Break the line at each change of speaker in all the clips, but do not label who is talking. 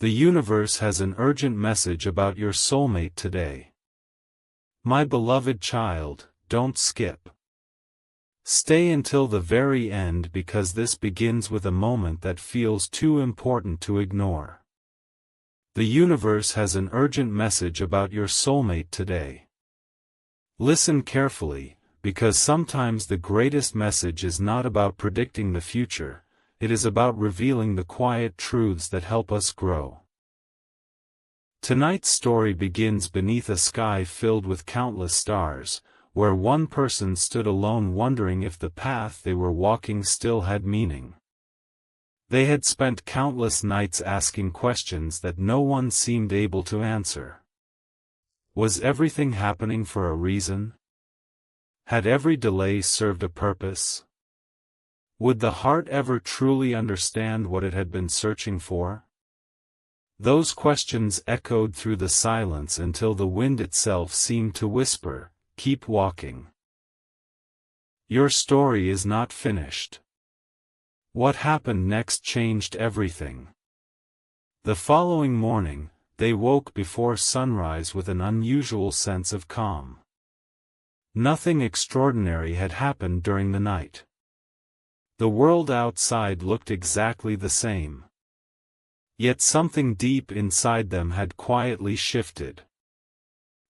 The universe has an urgent message about your soulmate today. My beloved child, don't skip. Stay until the very end because this begins with a moment that feels too important to ignore. The universe has an urgent message about your soulmate today. Listen carefully, because sometimes the greatest message is not about predicting the future, it is about revealing the quiet truths that help us grow. Tonight's story begins beneath a sky filled with countless stars, where one person stood alone wondering if the path they were walking still had meaning. They had spent countless nights asking questions that no one seemed able to answer. Was everything happening for a reason? Had every delay served a purpose? Would the heart ever truly understand what it had been searching for? Those questions echoed through the silence until the wind itself seemed to whisper, "Keep walking. Your story is not finished." What happened next changed everything. The following morning, they woke before sunrise with an unusual sense of calm. Nothing extraordinary had happened during the night. The world outside looked exactly the same. Yet something deep inside them had quietly shifted.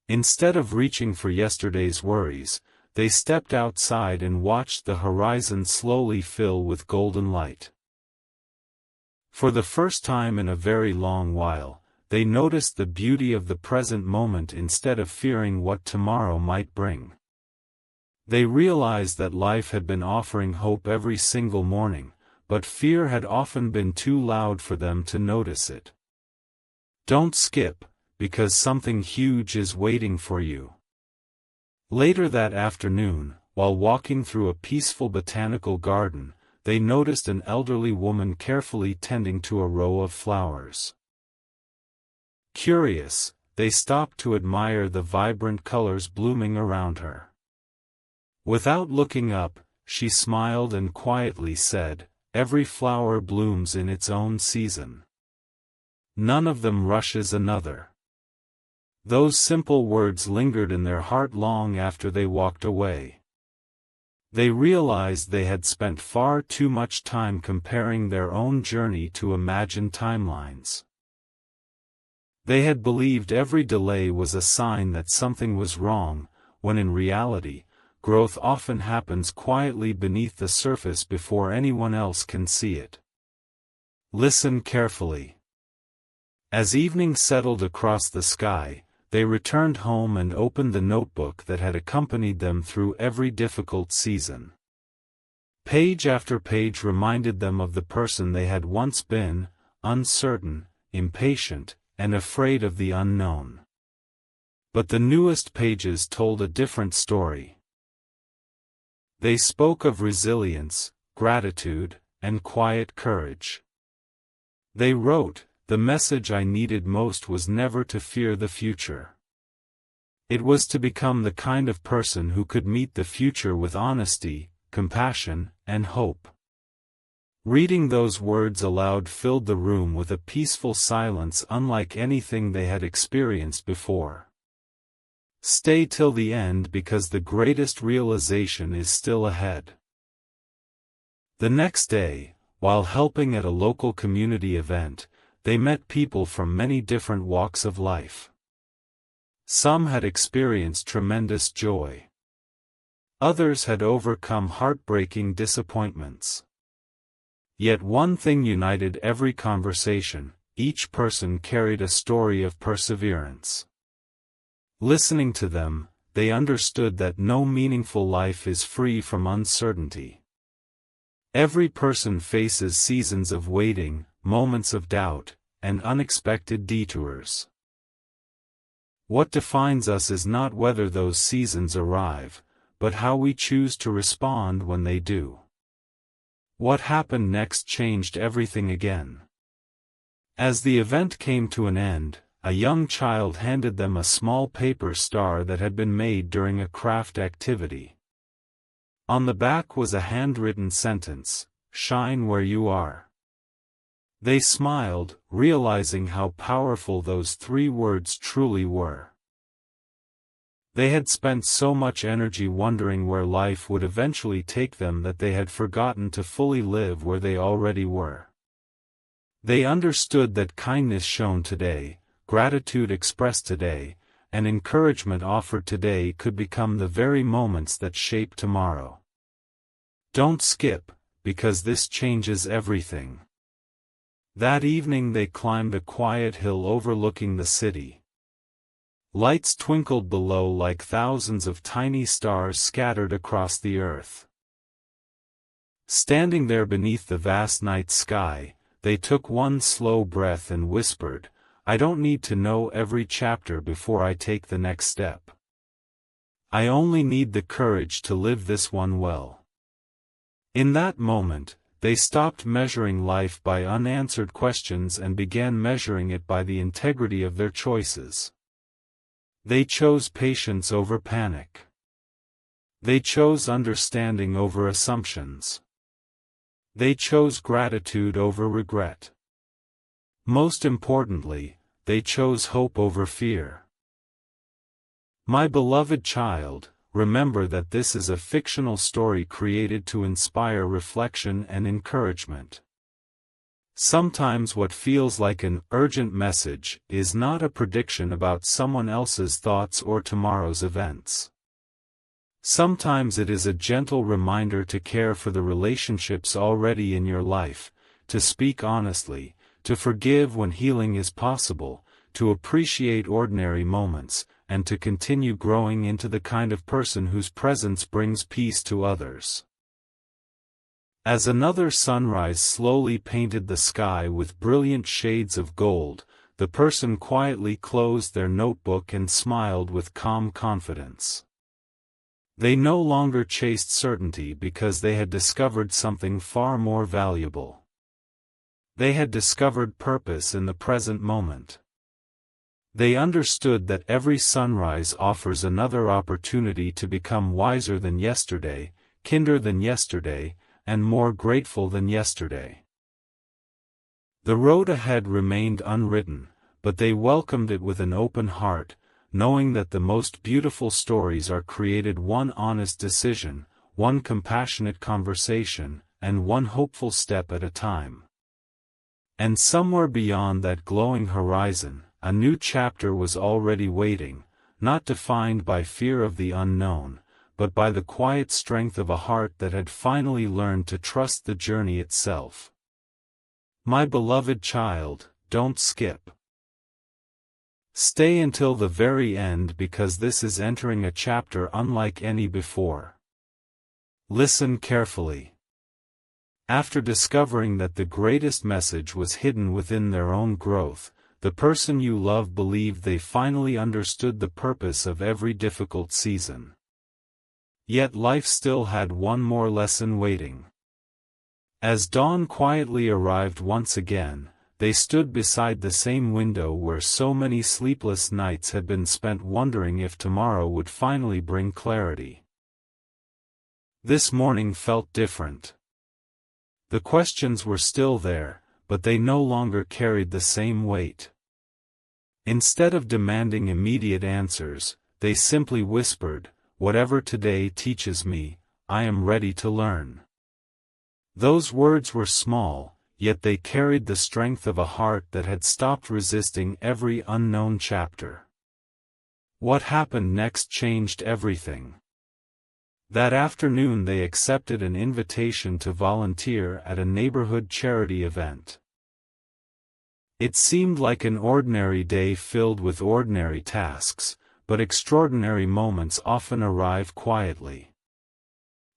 Instead of reaching for yesterday's worries, they stepped outside and watched the horizon slowly fill with golden light. For the first time in a very long while, they noticed the beauty of the present moment instead of fearing what tomorrow might bring. They realized that life had been offering hope every single morning, but fear had often been too loud for them to notice it. Don't skip, because something huge is waiting for you. Later that afternoon, while walking through a peaceful botanical garden, they noticed an elderly woman carefully tending to a row of flowers. Curious, they stopped to admire the vibrant colors blooming around her. Without looking up, she smiled and quietly said, "Every flower blooms in its own season. None of them rushes another." Those simple words lingered in their heart long after they walked away. They realized they had spent far too much time comparing their own journey to imagined timelines. They had believed every delay was a sign that something was wrong, when in reality, growth often happens quietly beneath the surface before anyone else can see it. Listen carefully. As evening settled across the sky, they returned home and opened the notebook that had accompanied them through every difficult season. Page after page reminded them of the person they had once been, uncertain, impatient, and afraid of the unknown. But the newest pages told a different story. They spoke of resilience, gratitude, and quiet courage. They wrote, "The message I needed most was never to fear the future. It was to become the kind of person who could meet the future with honesty, compassion, and hope." Reading those words aloud filled the room with a peaceful silence unlike anything they had experienced before. Stay till the end because the greatest realization is still ahead. The next day, while helping at a local community event, they met people from many different walks of life. Some had experienced tremendous joy. Others had overcome heartbreaking disappointments. Yet one thing united every conversation: each person carried a story of perseverance. Listening to them, they understood that no meaningful life is free from uncertainty. Every person faces seasons of waiting, moments of doubt, and unexpected detours. What defines us is not whether those seasons arrive, but how we choose to respond when they do. What happened next changed everything again. As the event came to an end, a young child handed them a small paper star that had been made during a craft activity. On the back was a handwritten sentence, "Shine where you are." They smiled, realizing how powerful those 3 words truly were. They had spent so much energy wondering where life would eventually take them that they had forgotten to fully live where they already were. They understood that kindness shown today, gratitude expressed today, and encouragement offered today could become the very moments that shape tomorrow. Don't skip, because this changes everything. That evening they climbed a quiet hill overlooking the city. Lights twinkled below like thousands of tiny stars scattered across the earth. Standing there beneath the vast night sky, they took one slow breath and whispered, "I don't need to know every chapter before I take the next step. I only need the courage to live this one well." In that moment, they stopped measuring life by unanswered questions and began measuring it by the integrity of their choices. They chose patience over panic. They chose understanding over assumptions. They chose gratitude over regret. Most importantly, they chose hope over fear. My beloved child, remember that this is a fictional story created to inspire reflection and encouragement. Sometimes what feels like an urgent message is not a prediction about someone else's thoughts or tomorrow's events. Sometimes it is a gentle reminder to care for the relationships already in your life, to speak honestly, to forgive when healing is possible, to appreciate ordinary moments, and to continue growing into the kind of person whose presence brings peace to others. As another sunrise slowly painted the sky with brilliant shades of gold, the person quietly closed their notebook and smiled with calm confidence. They no longer chased certainty because they had discovered something far more valuable. They had discovered purpose in the present moment. They understood that every sunrise offers another opportunity to become wiser than yesterday, kinder than yesterday, and more grateful than yesterday. The road ahead remained unwritten, but they welcomed it with an open heart, knowing that the most beautiful stories are created one honest decision, one compassionate conversation, and one hopeful step at a time. And somewhere beyond that glowing horizon, a new chapter was already waiting, not defined by fear of the unknown, but by the quiet strength of a heart that had finally learned to trust the journey itself. My beloved child, don't skip. Stay until the very end because this is entering a chapter unlike any before. Listen carefully. After discovering that the greatest message was hidden within their own growth, the person you love believed they finally understood the purpose of every difficult season. Yet life still had one more lesson waiting. As dawn quietly arrived once again, they stood beside the same window where so many sleepless nights had been spent wondering if tomorrow would finally bring clarity. This morning felt different. The questions were still there, but they no longer carried the same weight. Instead of demanding immediate answers, they simply whispered, "Whatever today teaches me, I am ready to learn." Those words were small, yet they carried the strength of a heart that had stopped resisting every unknown chapter. What happened next changed everything. That afternoon they accepted an invitation to volunteer at a neighborhood charity event. It seemed like an ordinary day filled with ordinary tasks, but extraordinary moments often arrive quietly.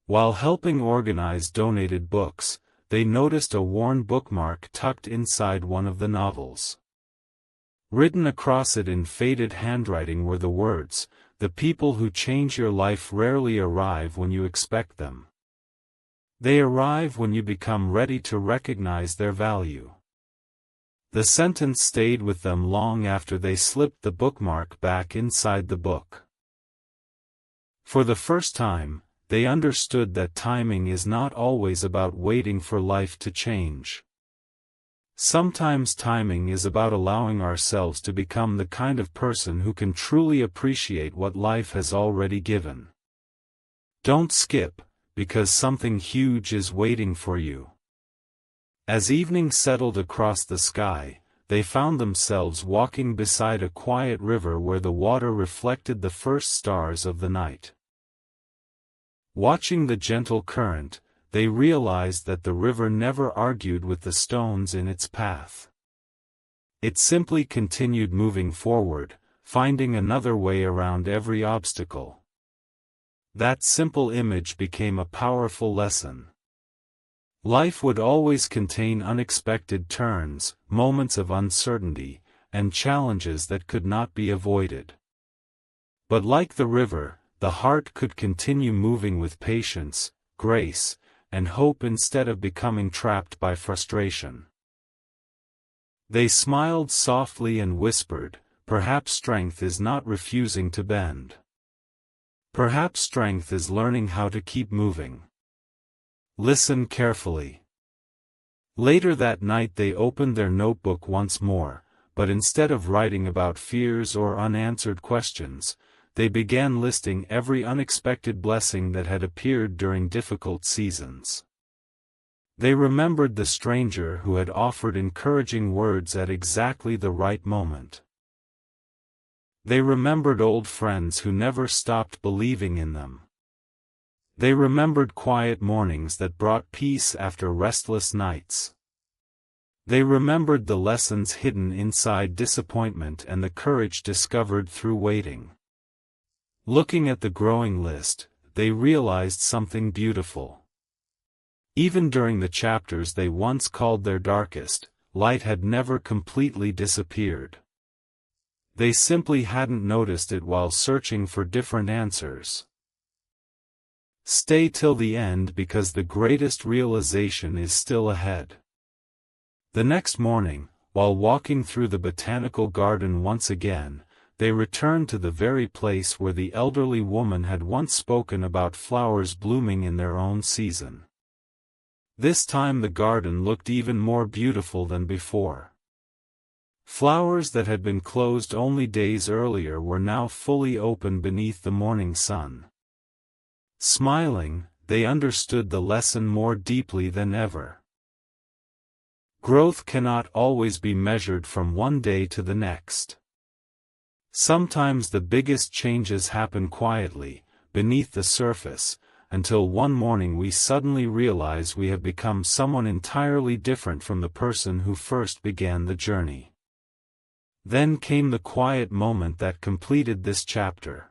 While helping organize donated books, they noticed a worn bookmark tucked inside one of the novels. Written across it in faded handwriting were the words, "The people who change your life rarely arrive when you expect them. They arrive when you become ready to recognize their value." The sentence stayed with them long after they slipped the bookmark back inside the book. For the first time, they understood that timing is not always about waiting for life to change. Sometimes timing is about allowing ourselves to become the kind of person who can truly appreciate what life has already given. Don't skip, because something huge is waiting for you. As evening settled across the sky, they found themselves walking beside a quiet river where the water reflected the first stars of the night. Watching the gentle current, they realized that the river never argued with the stones in its path. It simply continued moving forward, finding another way around every obstacle. That simple image became a powerful lesson. Life would always contain unexpected turns, moments of uncertainty, and challenges that could not be avoided. But like the river, the heart could continue moving with patience, grace, and hope instead of becoming trapped by frustration. They smiled softly and whispered, "Perhaps strength is not refusing to bend. Perhaps strength is learning how to keep moving." Listen carefully. Later that night they opened their notebook once more, but instead of writing about fears or unanswered questions, they began listing every unexpected blessing that had appeared during difficult seasons. They remembered the stranger who had offered encouraging words at exactly the right moment. They remembered old friends who never stopped believing in them. They remembered quiet mornings that brought peace after restless nights. They remembered the lessons hidden inside disappointment and the courage discovered through waiting. Looking at the growing list, they realized something beautiful. Even during the chapters they once called their darkest, light had never completely disappeared. They simply hadn't noticed it while searching for different answers. Stay till the end because the greatest realization is still ahead. The next morning, while walking through the botanical garden once again, they returned to the very place where the elderly woman had once spoken about flowers blooming in their own season. This time the garden looked even more beautiful than before. Flowers that had been closed only days earlier were now fully open beneath the morning sun. Smiling, they understood the lesson more deeply than ever. Growth cannot always be measured from one day to the next. Sometimes the biggest changes happen quietly, beneath the surface, until one morning we suddenly realize we have become someone entirely different from the person who first began the journey. Then came the quiet moment that completed this chapter.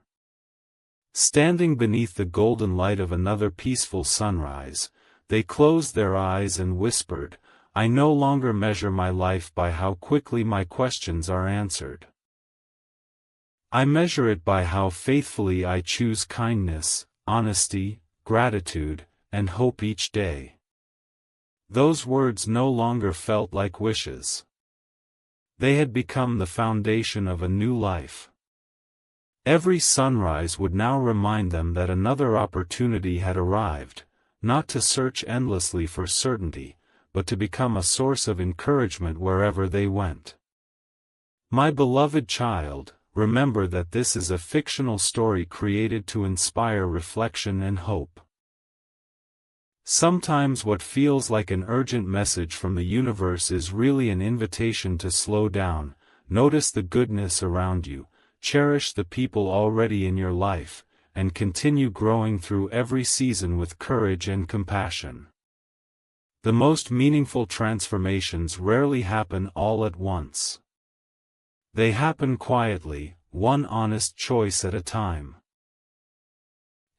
Standing beneath the golden light of another peaceful sunrise, they closed their eyes and whispered, "I no longer measure my life by how quickly my questions are answered. I measure it by how faithfully I choose kindness, honesty, gratitude, and hope each day." Those words no longer felt like wishes. They had become the foundation of a new life. Every sunrise would now remind them that another opportunity had arrived, not to search endlessly for certainty, but to become a source of encouragement wherever they went. My beloved child, remember that this is a fictional story created to inspire reflection and hope. Sometimes what feels like an urgent message from the universe is really an invitation to slow down, notice the goodness around you, cherish the people already in your life, and continue growing through every season with courage and compassion. The most meaningful transformations rarely happen all at once. They happen quietly, one honest choice at a time.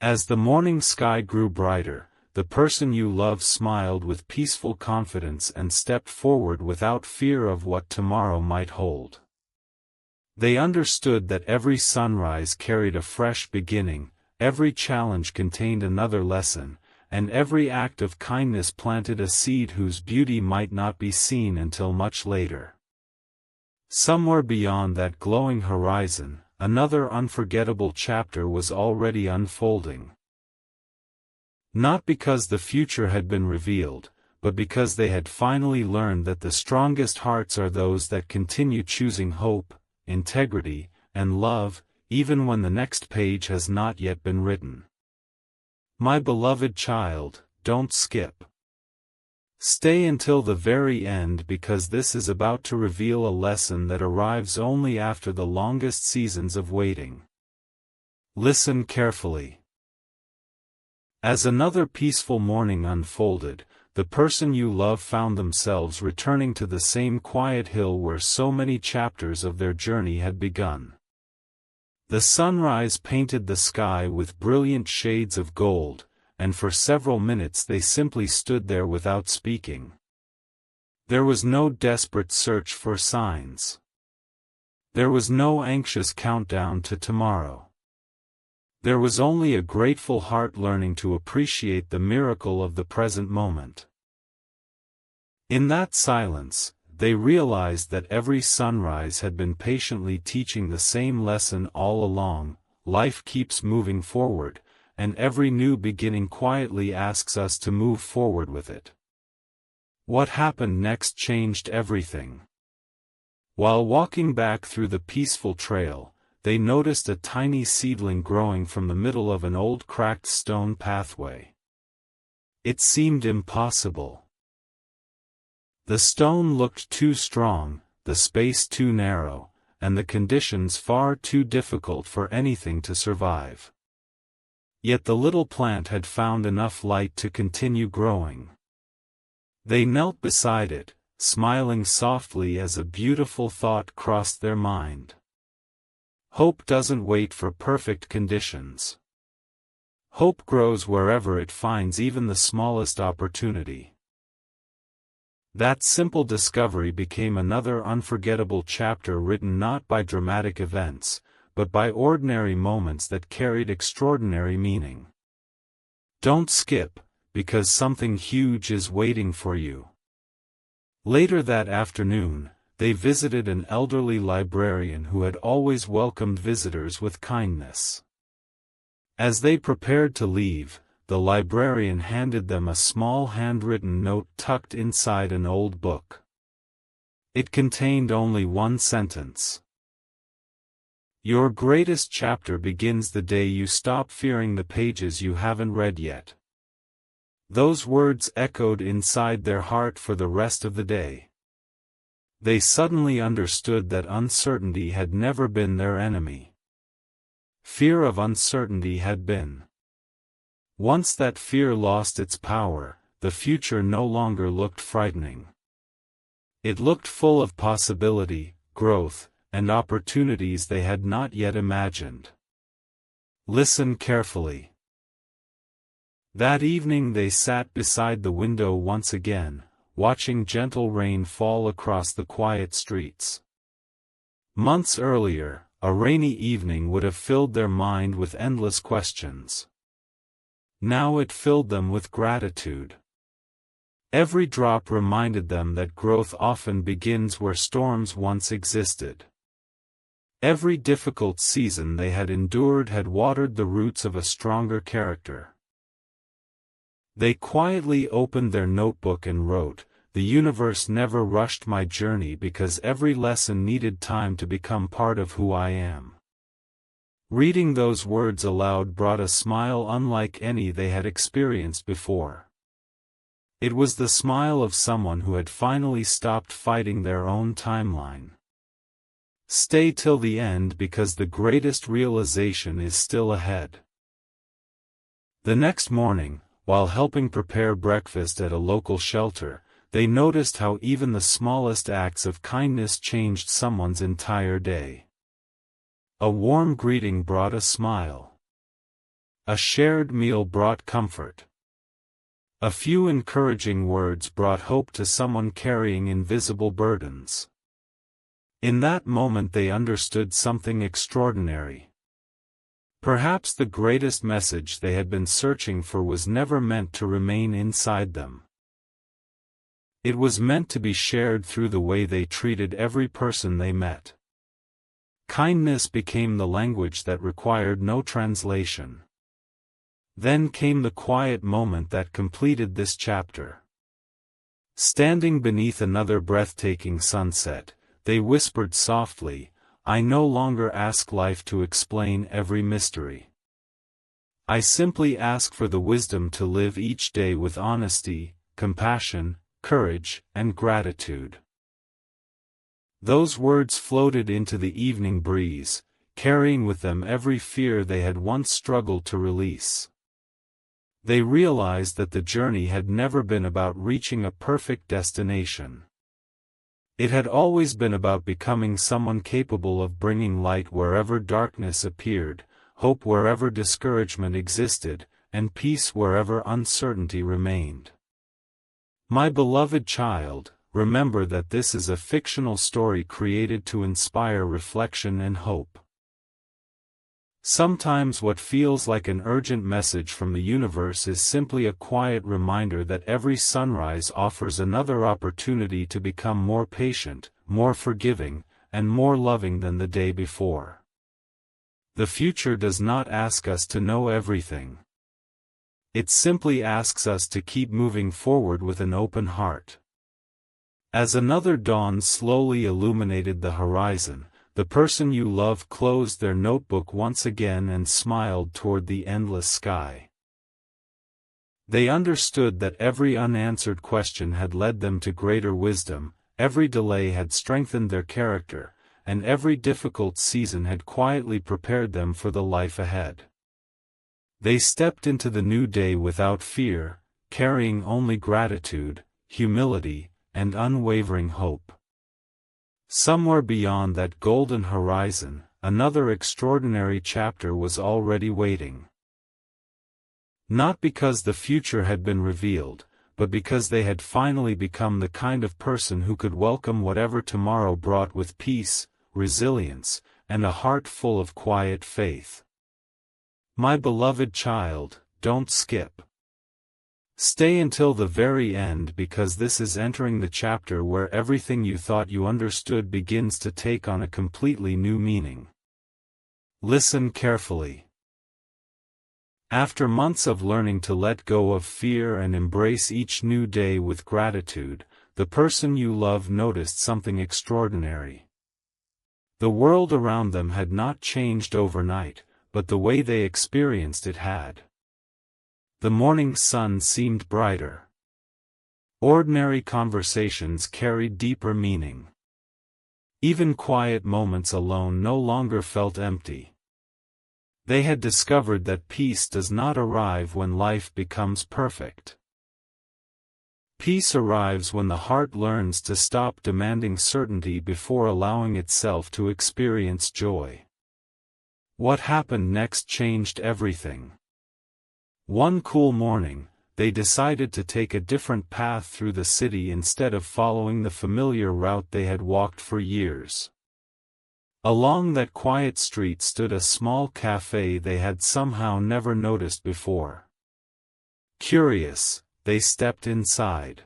As the morning sky grew brighter, the person you love smiled with peaceful confidence and stepped forward without fear of what tomorrow might hold. They understood that every sunrise carried a fresh beginning, every challenge contained another lesson, and every act of kindness planted a seed whose beauty might not be seen until much later. Somewhere beyond that glowing horizon, another unforgettable chapter was already unfolding. Not because the future had been revealed, but because they had finally learned that the strongest hearts are those that continue choosing hope, integrity, and love, even when the next page has not yet been written. My beloved child, don't skip. Stay until the very end, because this is about to reveal a lesson that arrives only after the longest seasons of waiting. Listen carefully. As another peaceful morning unfolded, the person you love found themselves returning to the same quiet hill where so many chapters of their journey had begun. The sunrise painted the sky with brilliant shades of gold, and for several minutes they simply stood there without speaking. There was no desperate search for signs. There was no anxious countdown to tomorrow. There was only a grateful heart learning to appreciate the miracle of the present moment. In that silence, they realized that every sunrise had been patiently teaching the same lesson all along: life keeps moving forward, and every new beginning quietly asks us to move forward with it. What happened next changed everything. While walking back through the peaceful trail, they noticed a tiny seedling growing from the middle of an old cracked stone pathway. It seemed impossible. The stone looked too strong, the space too narrow, and the conditions far too difficult for anything to survive. Yet the little plant had found enough light to continue growing. They knelt beside it, smiling softly as a beautiful thought crossed their mind. Hope doesn't wait for perfect conditions. Hope grows wherever it finds even the smallest opportunity. That simple discovery became another unforgettable chapter written not by dramatic events, but by ordinary moments that carried extraordinary meaning. Don't skip, because something huge is waiting for you. Later that afternoon, they visited an elderly librarian who had always welcomed visitors with kindness. As they prepared to leave, the librarian handed them a small handwritten note tucked inside an old book. It contained only one sentence. Your greatest chapter begins the day you stop fearing the pages you haven't read yet. Those words echoed inside their heart for the rest of the day. They suddenly understood that uncertainty had never been their enemy. Fear of uncertainty had been. Once that fear lost its power, the future no longer looked frightening. It looked full of possibility, growth, and opportunities they had not yet imagined. Listen carefully. That evening they sat beside the window once again, watching gentle rain fall across the quiet streets. Months earlier, a rainy evening would have filled their mind with endless questions. Now it filled them with gratitude. Every drop reminded them that growth often begins where storms once existed. Every difficult season they had endured had watered the roots of a stronger character. They quietly opened their notebook and wrote, "The universe never rushed my journey because every lesson needed time to become part of who I am." Reading those words aloud brought a smile unlike any they had experienced before. It was the smile of someone who had finally stopped fighting their own timeline. Stay till the end because the greatest realization is still ahead. The next morning, while helping prepare breakfast at a local shelter, they noticed how even the smallest acts of kindness changed someone's entire day. A warm greeting brought a smile. A shared meal brought comfort. A few encouraging words brought hope to someone carrying invisible burdens. In that moment they understood something extraordinary. Perhaps the greatest message they had been searching for was never meant to remain inside them. It was meant to be shared through the way they treated every person they met. Kindness became the language that required no translation. Then came the quiet moment that completed this chapter. Standing beneath another breathtaking sunset, they whispered softly, "I no longer ask life to explain every mystery. I simply ask for the wisdom to live each day with honesty, compassion, courage, and gratitude." Those words floated into the evening breeze, carrying with them every fear they had once struggled to release. They realized that the journey had never been about reaching a perfect destination. It had always been about becoming someone capable of bringing light wherever darkness appeared, hope wherever discouragement existed, and peace wherever uncertainty remained. My beloved child, remember that this is a fictional story created to inspire reflection and hope. Sometimes what feels like an urgent message from the universe is simply a quiet reminder that every sunrise offers another opportunity to become more patient, more forgiving, and more loving than the day before. The future does not ask us to know everything. It simply asks us to keep moving forward with an open heart. As another dawn slowly illuminated the horizon, the person you love closed their notebook once again and smiled toward the endless sky. They understood that every unanswered question had led them to greater wisdom, every delay had strengthened their character, and every difficult season had quietly prepared them for the life ahead. They stepped into the new day without fear, carrying only gratitude, humility, and unwavering hope. Somewhere beyond that golden horizon, another extraordinary chapter was already waiting. Not because the future had been revealed, but because they had finally become the kind of person who could welcome whatever tomorrow brought with peace, resilience, and a heart full of quiet faith. My beloved child, don't skip. Stay until the very end, because this is entering the chapter where everything you thought you understood begins to take on a completely new meaning. Listen carefully. After months of learning to let go of fear and embrace each new day with gratitude, the person you love noticed something extraordinary. The world around them had not changed overnight, but the way they experienced it had. The morning sun seemed brighter. Ordinary conversations carried deeper meaning. Even quiet moments alone no longer felt empty. They had discovered that peace does not arrive when life becomes perfect. Peace arrives when the heart learns to stop demanding certainty before allowing itself to experience joy. What happened next changed everything. One cool morning, they decided to take a different path through the city instead of following the familiar route they had walked for years. Along that quiet street stood a small cafe they had somehow never noticed before. Curious, they stepped inside.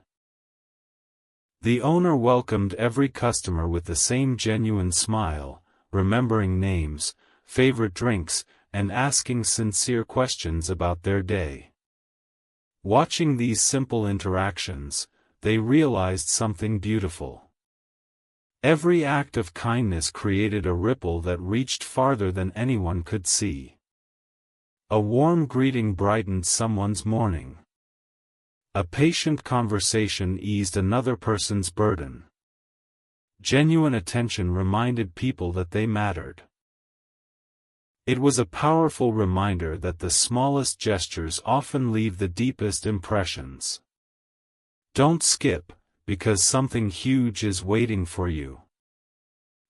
The owner welcomed every customer with the same genuine smile, remembering names, favorite drinks, and asking sincere questions about their day. Watching these simple interactions, they realized something beautiful. Every act of kindness created a ripple that reached farther than anyone could see. A warm greeting brightened someone's morning. A patient conversation eased another person's burden. Genuine attention reminded people that they mattered. It was a powerful reminder that the smallest gestures often leave the deepest impressions. Don't skip, because something huge is waiting for you.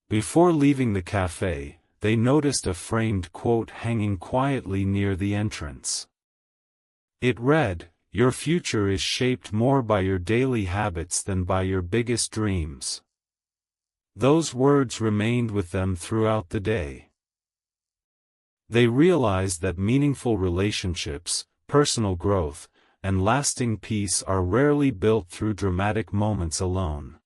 Before leaving the cafe, they noticed a framed quote hanging quietly near the entrance. It read, "Your future is shaped more by your daily habits than by your biggest dreams." Those words remained with them throughout the day. They realized that meaningful relationships, personal growth, and lasting peace are rarely built through dramatic moments alone.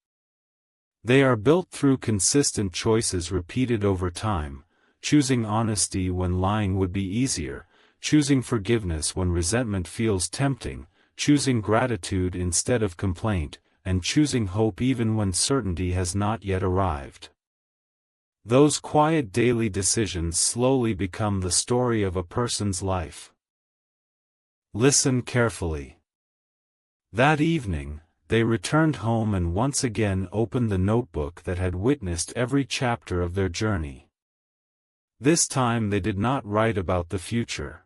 They are built through consistent choices repeated over time, choosing honesty when lying would be easier, choosing forgiveness when resentment feels tempting, choosing gratitude instead of complaint, and choosing hope even when certainty has not yet arrived. Those quiet daily decisions slowly become the story of a person's life. Listen carefully. That evening, they returned home and once again opened the notebook that had witnessed every chapter of their journey. This time they did not write about the future.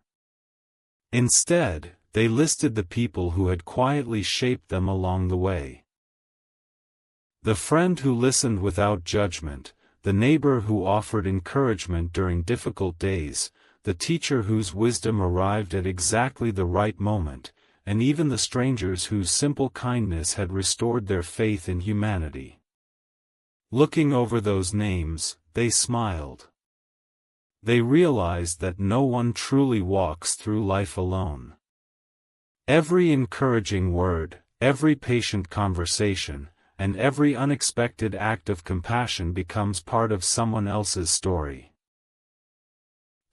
Instead, they listed the people who had quietly shaped them along the way. The friend who listened without judgment, the neighbor who offered encouragement during difficult days, the teacher whose wisdom arrived at exactly the right moment, and even the strangers whose simple kindness had restored their faith in humanity. Looking over those names, they smiled. They realized that no one truly walks through life alone. Every encouraging word, every patient conversation, and every unexpected act of compassion becomes part of someone else's story.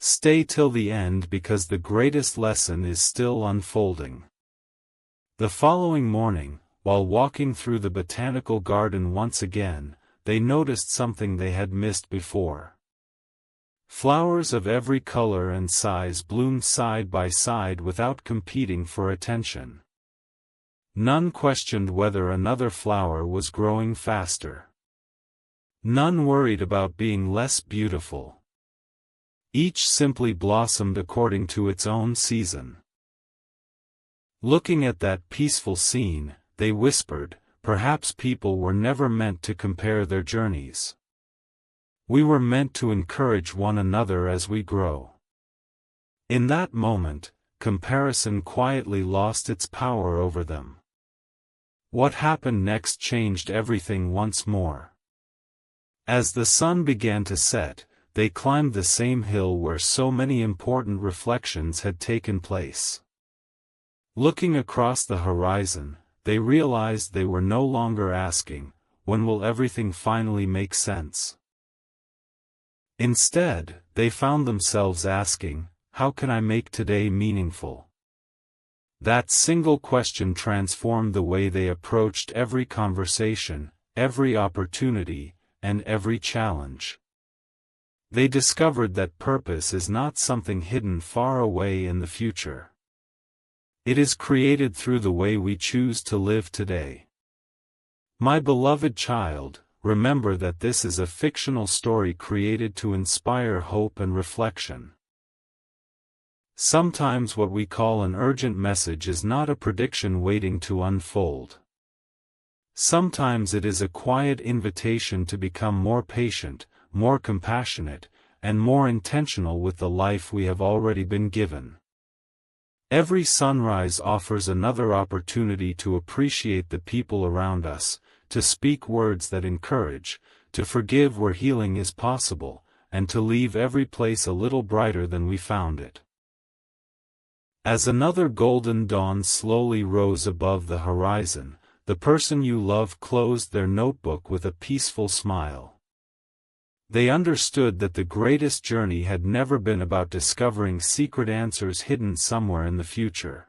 Stay till the end because the greatest lesson is still unfolding. The following morning, while walking through the botanical garden once again, they noticed something they had missed before. Flowers of every color and size bloomed side by side without competing for attention. None questioned whether another flower was growing faster. None worried about being less beautiful. Each simply blossomed according to its own season. Looking at that peaceful scene, they whispered, "Perhaps people were never meant to compare their journeys. We were meant to encourage one another as we grow." In that moment, comparison quietly lost its power over them. What happened next changed everything once more. As the sun began to set, they climbed the same hill where so many important reflections had taken place. Looking across the horizon, they realized they were no longer asking, "When will everything finally make sense?" Instead, they found themselves asking, "How can I make today meaningful?" That single question transformed the way they approached every conversation, every opportunity, and every challenge. They discovered that purpose is not something hidden far away in the future. It is created through the way we choose to live today. My beloved child, remember that this is a fictional story created to inspire hope and reflection. Sometimes what we call an urgent message is not a prediction waiting to unfold. Sometimes it is a quiet invitation to become more patient, more compassionate, and more intentional with the life we have already been given. Every sunrise offers another opportunity to appreciate the people around us, to speak words that encourage, to forgive where healing is possible, and to leave every place a little brighter than we found it. As another golden dawn slowly rose above the horizon, the person you love closed their notebook with a peaceful smile. They understood that the greatest journey had never been about discovering secret answers hidden somewhere in the future.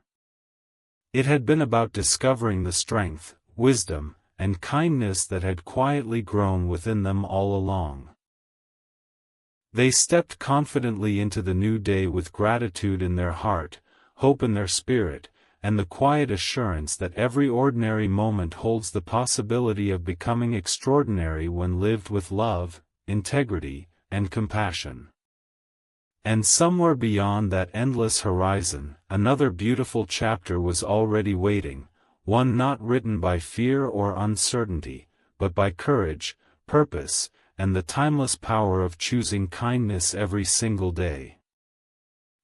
It had been about discovering the strength, wisdom, and kindness that had quietly grown within them all along. They stepped confidently into the new day with gratitude in their heart, hope in their spirit, and the quiet assurance that every ordinary moment holds the possibility of becoming extraordinary when lived with love, integrity, and compassion. And somewhere beyond that endless horizon, another beautiful chapter was already waiting, one not written by fear or uncertainty, but by courage, purpose, and the timeless power of choosing kindness every single day.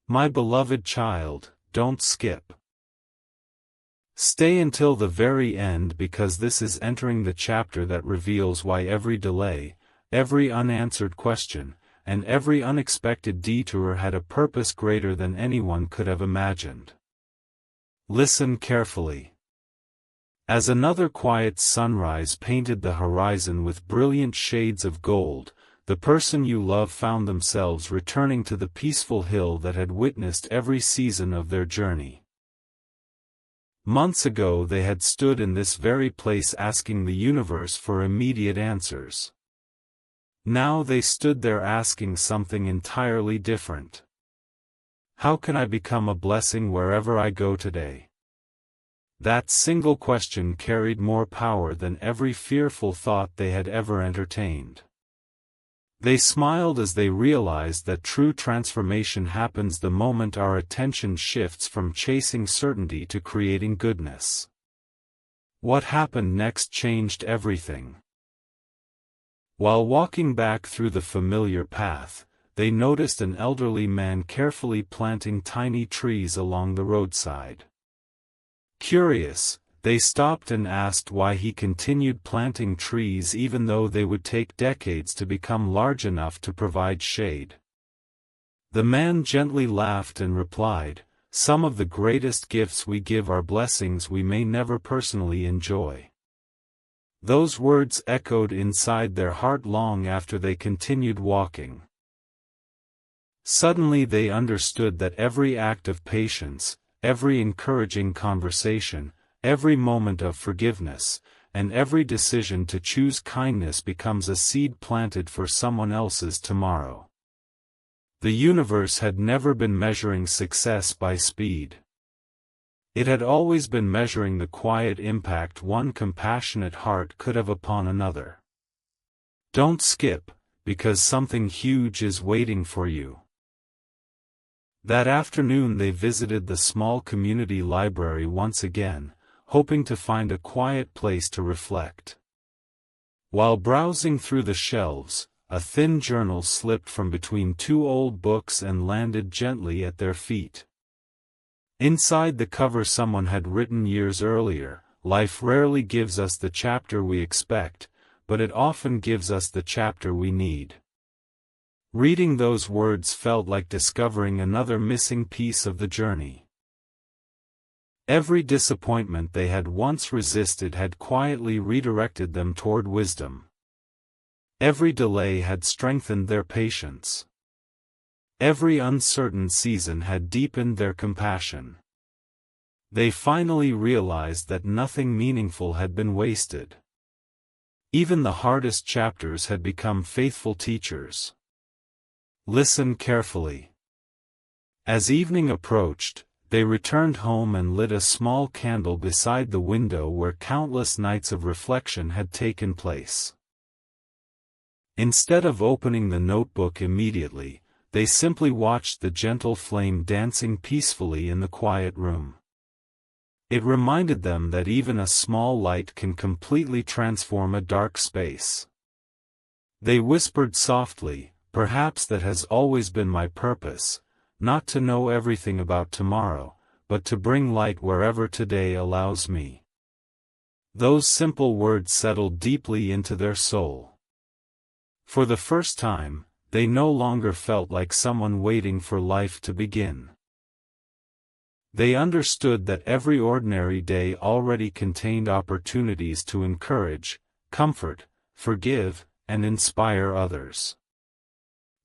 My beloved child, don't skip. Stay until the very end because this is entering the chapter that reveals why every delay, every unanswered question, and every unexpected detour had a purpose greater than anyone could have imagined. Listen carefully. As another quiet sunrise painted the horizon with brilliant shades of gold, the person you love found themselves returning to the peaceful hill that had witnessed every season of their journey. Months ago they had stood in this very place asking the universe for immediate answers. Now they stood there asking something entirely different. How can I become a blessing wherever I go today? That single question carried more power than every fearful thought they had ever entertained. They smiled as they realized that true transformation happens the moment our attention shifts from chasing certainty to creating goodness. What happened next changed everything. While walking back through the familiar path, they noticed an elderly man carefully planting tiny trees along the roadside. Curious, they stopped and asked why he continued planting trees even though they would take decades to become large enough to provide shade. The man gently laughed and replied, "Some of the greatest gifts we give are blessings we may never personally enjoy." Those words echoed inside their heart long after they continued walking. Suddenly they understood that every act of patience, every encouraging conversation, every moment of forgiveness, and every decision to choose kindness becomes a seed planted for someone else's tomorrow. The universe had never been measuring success by speed. It had always been measuring the quiet impact one compassionate heart could have upon another. Don't skip, because something huge is waiting for you. That afternoon they visited the small community library once again, hoping to find a quiet place to reflect. While browsing through the shelves, a thin journal slipped from between two old books and landed gently at their feet. Inside the cover someone had written years earlier, "Life rarely gives us the chapter we expect, but it often gives us the chapter we need." Reading those words felt like discovering another missing piece of the journey. Every disappointment they had once resisted had quietly redirected them toward wisdom. Every delay had strengthened their patience. Every uncertain season had deepened their compassion. They finally realized that nothing meaningful had been wasted. Even the hardest chapters had become faithful teachers. Listen carefully. As evening approached, they returned home and lit a small candle beside the window where countless nights of reflection had taken place. Instead of opening the notebook immediately, they simply watched the gentle flame dancing peacefully in the quiet room. It reminded them that even a small light can completely transform a dark space. They whispered softly, "Perhaps that has always been my purpose, not to know everything about tomorrow, but to bring light wherever today allows me." Those simple words settled deeply into their soul. For the first time, they no longer felt like someone waiting for life to begin. They understood that every ordinary day already contained opportunities to encourage, comfort, forgive, and inspire others.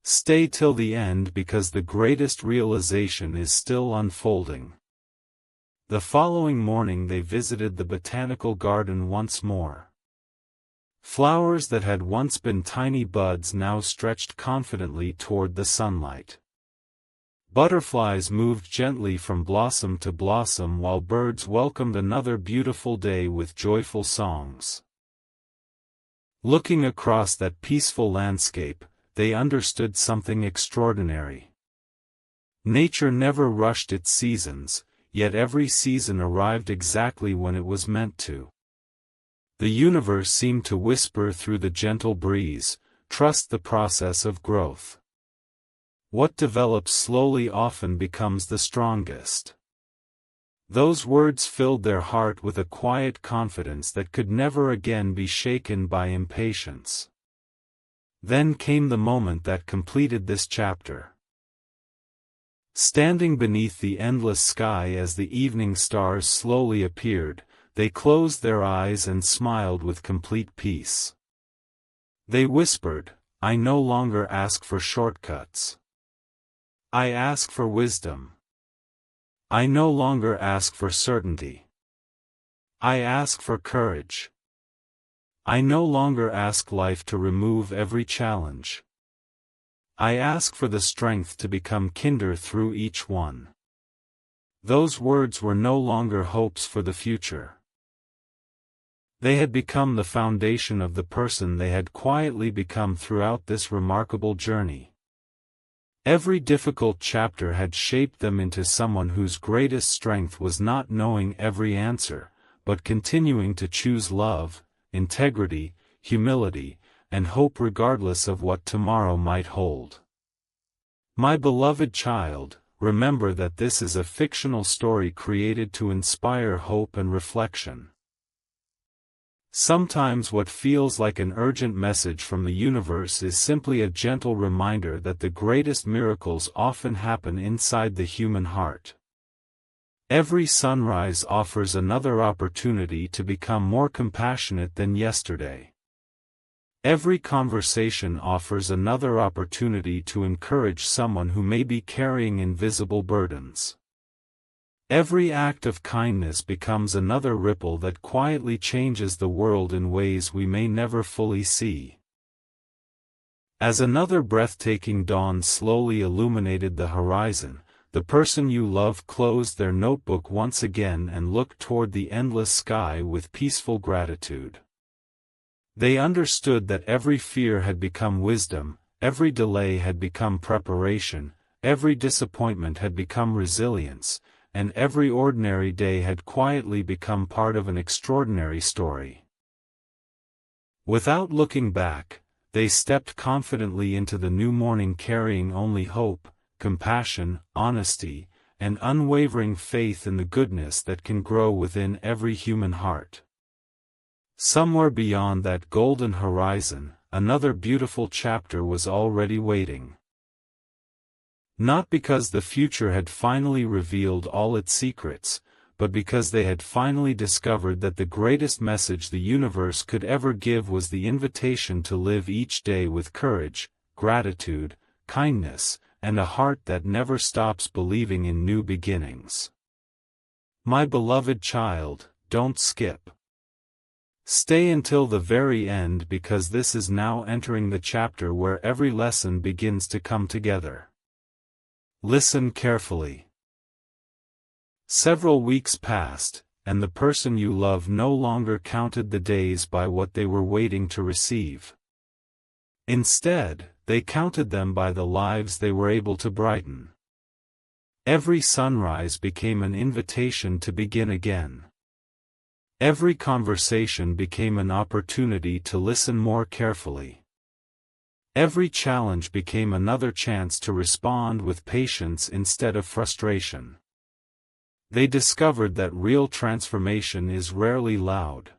Stay till the end because the greatest realization is still unfolding. The following morning they visited the botanical garden once more. Flowers that had once been tiny buds now stretched confidently toward the sunlight. Butterflies moved gently from blossom to blossom while birds welcomed another beautiful day with joyful songs. Looking across that peaceful landscape, they understood something extraordinary. Nature never rushed its seasons, yet every season arrived exactly when it was meant to. The universe seemed to whisper through the gentle breeze, "Trust the process of growth. What develops slowly often becomes the strongest." Those words filled their heart with a quiet confidence that could never again be shaken by impatience. Then came the moment that completed this chapter. Standing beneath the endless sky as the evening stars slowly appeared, they closed their eyes and smiled with complete peace. They whispered, "I no longer ask for shortcuts. I ask for wisdom. I no longer ask for certainty. I ask for courage. I no longer ask life to remove every challenge. I ask for the strength to become kinder through each one. Those words were no longer hopes for the future. They had become the foundation of the person they had quietly become throughout this remarkable journey. Every difficult chapter had shaped them into someone whose greatest strength was not knowing every answer, but continuing to choose love, integrity, humility, and hope regardless of what tomorrow might hold. My beloved child, remember that this is a fictional story created to inspire hope and reflection. Sometimes what feels like an urgent message from the universe is simply a gentle reminder that the greatest miracles often happen inside the human heart. Every sunrise offers another opportunity to become more compassionate than yesterday. Every conversation offers another opportunity to encourage someone who may be carrying invisible burdens. Every act of kindness becomes another ripple that quietly changes the world in ways we may never fully see. As another breathtaking dawn slowly illuminated the horizon, the person you love closed their notebook once again and looked toward the endless sky with peaceful gratitude. They understood that every fear had become wisdom, every delay had become preparation, every disappointment had become resilience, and every ordinary day had quietly become part of an extraordinary story. Without looking back, they stepped confidently into the new morning carrying only hope, compassion, honesty, and unwavering faith in the goodness that can grow within every human heart. Somewhere beyond that golden horizon, another beautiful chapter was already waiting. Not because the future had finally revealed all its secrets, but because they had finally discovered that the greatest message the universe could ever give was the invitation to live each day with courage, gratitude, kindness, and a heart that never stops believing in new beginnings. My beloved child, don't skip. Stay until the very end because this is now entering the chapter where every lesson begins to come together. Listen carefully. Several weeks passed, and the person you love no longer counted the days by what they were waiting to receive. Instead, they counted them by the lives they were able to brighten. Every sunrise became an invitation to begin again. Every conversation became an opportunity to listen more carefully. Every challenge became another chance to respond with patience instead of frustration. They discovered that real transformation is rarely loud.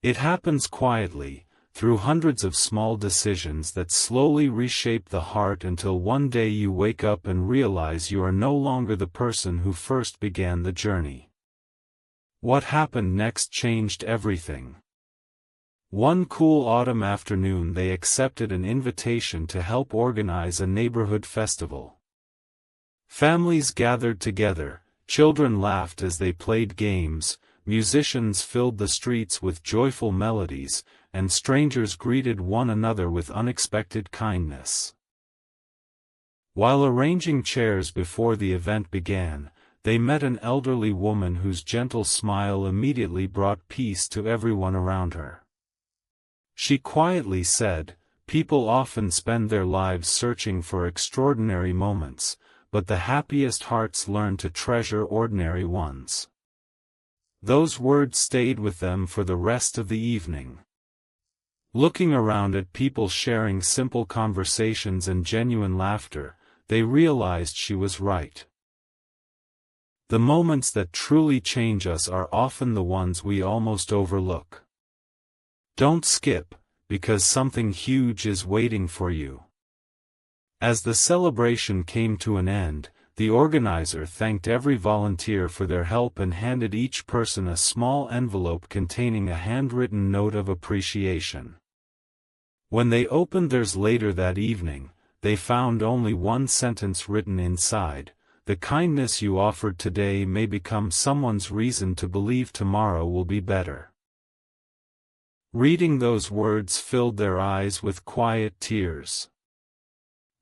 It happens quietly, through hundreds of small decisions that slowly reshape the heart until one day you wake up and realize you are no longer the person who first began the journey. What happened next changed everything. One cool autumn afternoon they accepted an invitation to help organize a neighborhood festival. Families gathered together, children laughed as they played games, musicians filled the streets with joyful melodies, and strangers greeted one another with unexpected kindness. While arranging chairs before the event began, they met an elderly woman whose gentle smile immediately brought peace to everyone around her. She quietly said, "People often spend their lives searching for extraordinary moments, but the happiest hearts learn to treasure ordinary ones." Those words stayed with them for the rest of the evening. Looking around at people sharing simple conversations and genuine laughter, they realized she was right. The moments that truly change us are often the ones we almost overlook. Don't skip, because something huge is waiting for you. As the celebration came to an end, the organizer thanked every volunteer for their help and handed each person a small envelope containing a handwritten note of appreciation. When they opened theirs later that evening, they found only one sentence written inside: the kindness you offered today may become someone's reason to believe tomorrow will be better." Reading those words filled their eyes with quiet tears.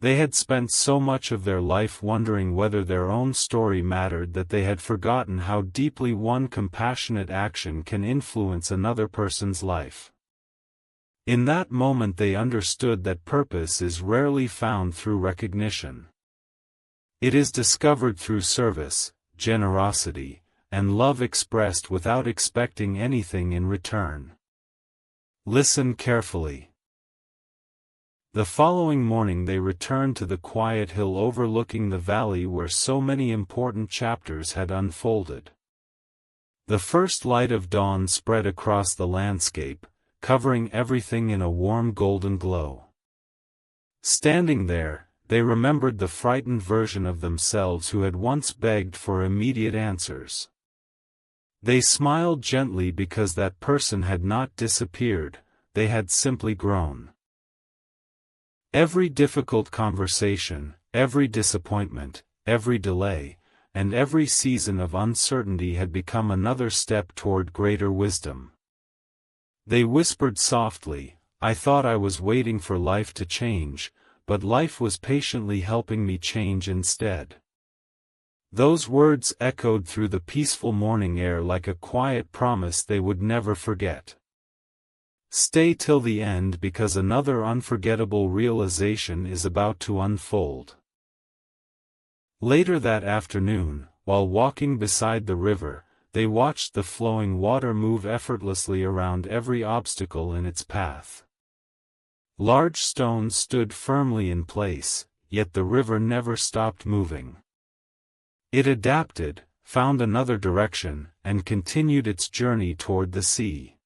They had spent so much of their life wondering whether their own story mattered that they had forgotten how deeply one compassionate action can influence another person's life. In that moment they understood that purpose is rarely found through recognition. It is discovered through service, generosity, and love expressed without expecting anything in return. Listen carefully. The following morning they returned to the quiet hill overlooking the valley where so many important chapters had unfolded. The first light of dawn spread across the landscape, covering everything in a warm golden glow. Standing there, they remembered the frightened version of themselves who had once begged for immediate answers. They smiled gently because that person had not disappeared, they had simply grown. Every difficult conversation, every disappointment, every delay, and every season of uncertainty had become another step toward greater wisdom. They whispered softly, "I thought I was waiting for life to change, but life was patiently helping me change instead." Those words echoed through the peaceful morning air like a quiet promise they would never forget. Stay till the end because another unforgettable realization is about to unfold. Later that afternoon, while walking beside the river, they watched the flowing water move effortlessly around every obstacle in its path. Large stones stood firmly in place, yet the river never stopped moving. It adapted, found another direction, and continued its journey toward the sea.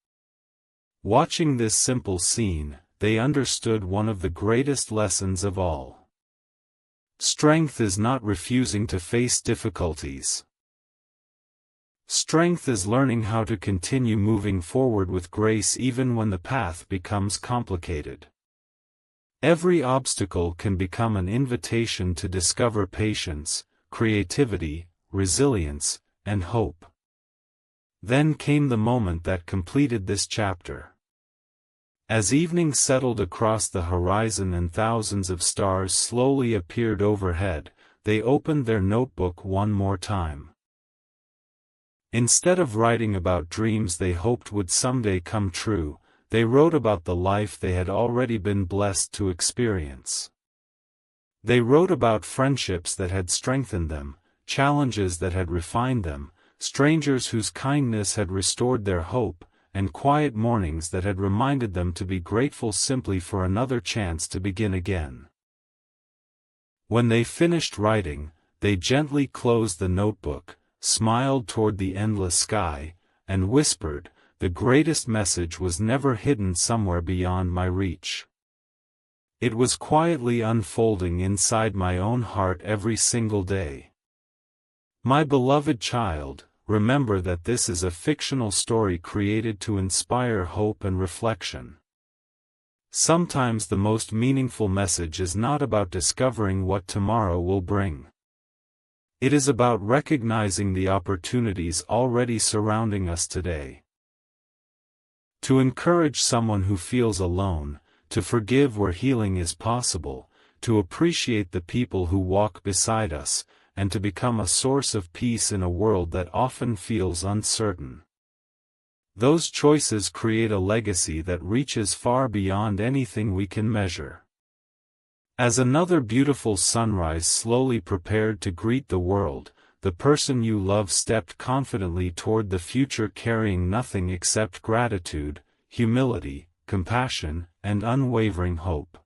Watching this simple scene, they understood one of the greatest lessons of all. Strength is not refusing to face difficulties. Strength is learning how to continue moving forward with grace even when the path becomes complicated. Every obstacle can become an invitation to discover patience, creativity, resilience, and hope. Then came the moment that completed this chapter. As evening settled across the horizon and thousands of stars slowly appeared overhead, they opened their notebook one more time. Instead of writing about dreams they hoped would someday come true, they wrote about the life they had already been blessed to experience. They wrote about friendships that had strengthened them, challenges that had refined them, strangers whose kindness had restored their hope, and quiet mornings that had reminded them to be grateful simply for another chance to begin again. When they finished writing, they gently closed the notebook, smiled toward the endless sky, and whispered, "The greatest message was never hidden somewhere beyond my reach. It was quietly unfolding inside my own heart every single day." My beloved child, remember that this is a fictional story created to inspire hope and reflection. Sometimes the most meaningful message is not about discovering what tomorrow will bring. It is about recognizing the opportunities already surrounding us today. To encourage someone who feels alone, to forgive where healing is possible, to appreciate the people who walk beside us, and to become a source of peace in a world that often feels uncertain. Those choices create a legacy that reaches far beyond anything we can measure. As another beautiful sunrise slowly prepared to greet the world, the person you love stepped confidently toward the future carrying nothing except gratitude, humility, compassion, and unwavering hope.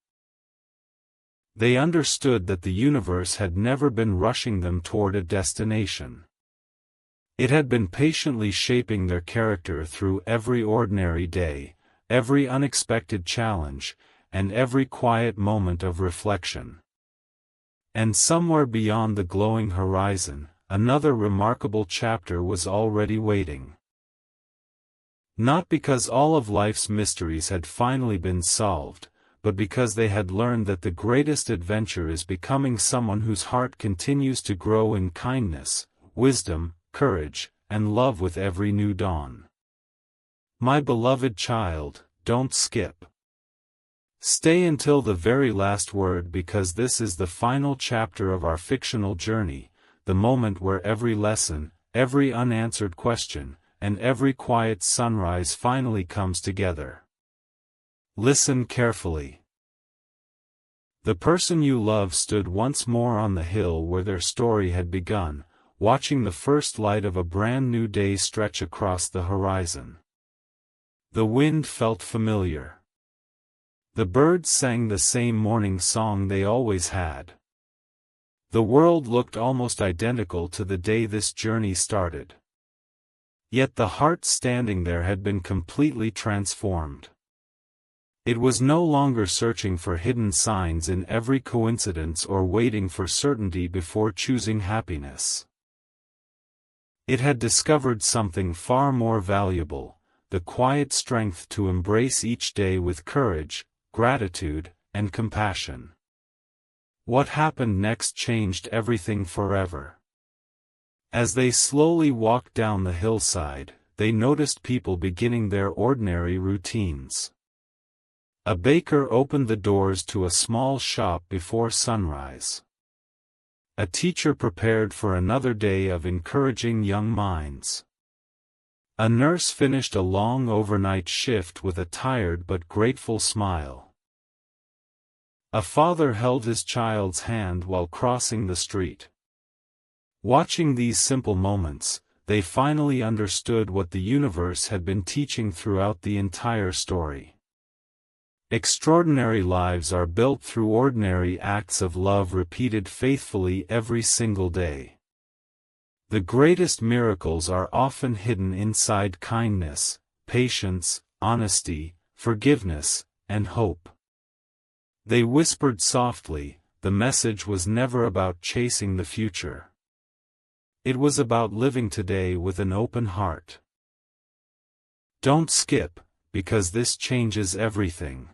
They understood that the universe had never been rushing them toward a destination. It had been patiently shaping their character through every ordinary day, every unexpected challenge, and every quiet moment of reflection. And somewhere beyond the glowing horizon, another remarkable chapter was already waiting. Not because all of life's mysteries had finally been solved, but because they had learned that the greatest adventure is becoming someone whose heart continues to grow in kindness, wisdom, courage, and love with every new dawn. My beloved child, don't skip. Stay until the very last word, because this is the final chapter of our fictional journey, the moment where every lesson, every unanswered question, and every quiet sunrise finally comes together. Listen carefully. The person you love stood once more on the hill where their story had begun, watching the first light of a brand new day stretch across the horizon. The wind felt familiar. The birds sang the same morning song they always had. The world looked almost identical to the day this journey started. Yet the heart standing there had been completely transformed. It was no longer searching for hidden signs in every coincidence or waiting for certainty before choosing happiness. It had discovered something far more valuable, the quiet strength to embrace each day with courage, gratitude, and compassion. What happened next changed everything forever. As they slowly walked down the hillside, they noticed people beginning their ordinary routines. A baker opened the doors to a small shop before sunrise. A teacher prepared for another day of encouraging young minds. A nurse finished a long overnight shift with a tired but grateful smile. A father held his child's hand while crossing the street. Watching these simple moments, they finally understood what the universe had been teaching throughout the entire story. Extraordinary lives are built through ordinary acts of love repeated faithfully every single day. The greatest miracles are often hidden inside kindness, patience, honesty, forgiveness, and hope. They whispered softly, the message was never about chasing the future. It was about living today with an open heart. Don't skip, because this changes everything.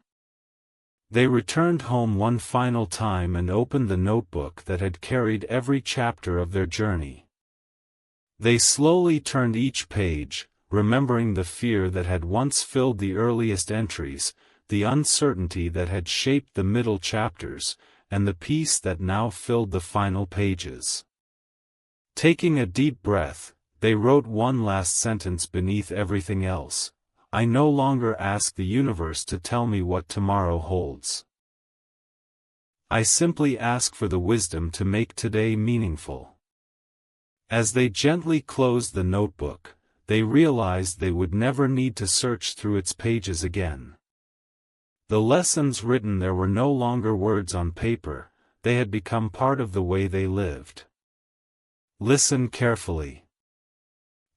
They returned home one final time and opened the notebook that had carried every chapter of their journey. They slowly turned each page, remembering the fear that had once filled the earliest entries, the uncertainty that had shaped the middle chapters, and the peace that now filled the final pages. Taking a deep breath, they wrote one last sentence beneath everything else: I no longer ask the universe to tell me what tomorrow holds. I simply ask for the wisdom to make today meaningful. As they gently closed the notebook, they realized they would never need to search through its pages again. The lessons written there were no longer words on paper, they had become part of the way they lived. Listen carefully.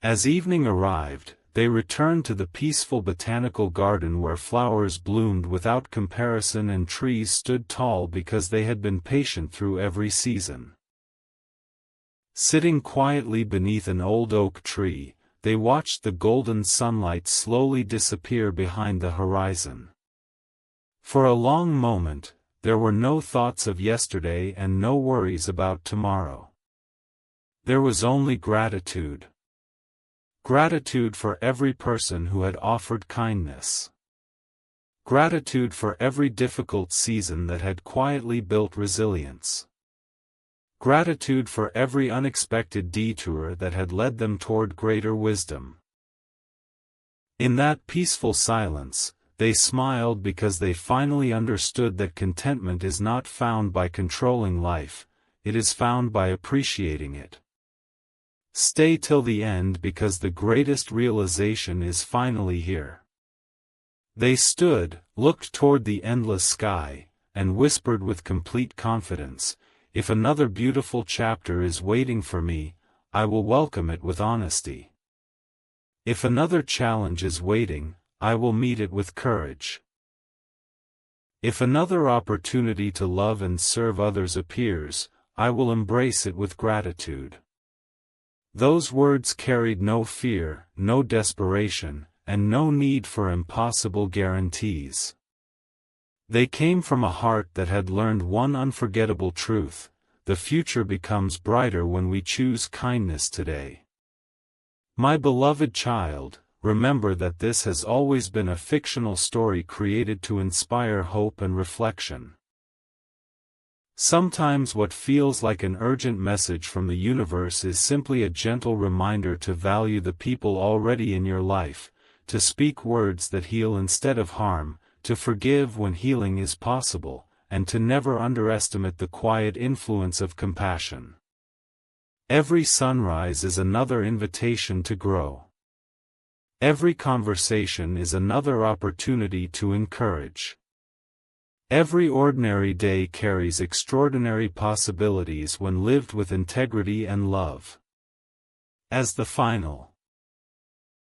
As evening arrived, they returned to the peaceful botanical garden where flowers bloomed without comparison and trees stood tall because they had been patient through every season. Sitting quietly beneath an old oak tree, they watched the golden sunlight slowly disappear behind the horizon. For a long moment, there were no thoughts of yesterday and no worries about tomorrow. There was only gratitude. Gratitude for every person who had offered kindness. Gratitude for every difficult season that had quietly built resilience. Gratitude for every unexpected detour that had led them toward greater wisdom. In that peaceful silence, they smiled because they finally understood that contentment is not found by controlling life, it is found by appreciating it. Stay till the end because the greatest realization is finally here. They stood, looked toward the endless sky, and whispered with complete confidence, if another beautiful chapter is waiting for me, I will welcome it with honesty. If another challenge is waiting, I will meet it with courage. If another opportunity to love and serve others appears, I will embrace it with gratitude. Those words carried no fear, no desperation, and no need for impossible guarantees. They came from a heart that had learned one unforgettable truth: the future becomes brighter when we choose kindness today. My beloved child, remember that this has always been a fictional story created to inspire hope and reflection. Sometimes what feels like an urgent message from the universe is simply a gentle reminder to value the people already in your life, to speak words that heal instead of harm, to forgive when healing is possible, and to never underestimate the quiet influence of compassion. Every sunrise is another invitation to grow. Every conversation is another opportunity to encourage. Every ordinary day carries extraordinary possibilities when lived with integrity and love. As the final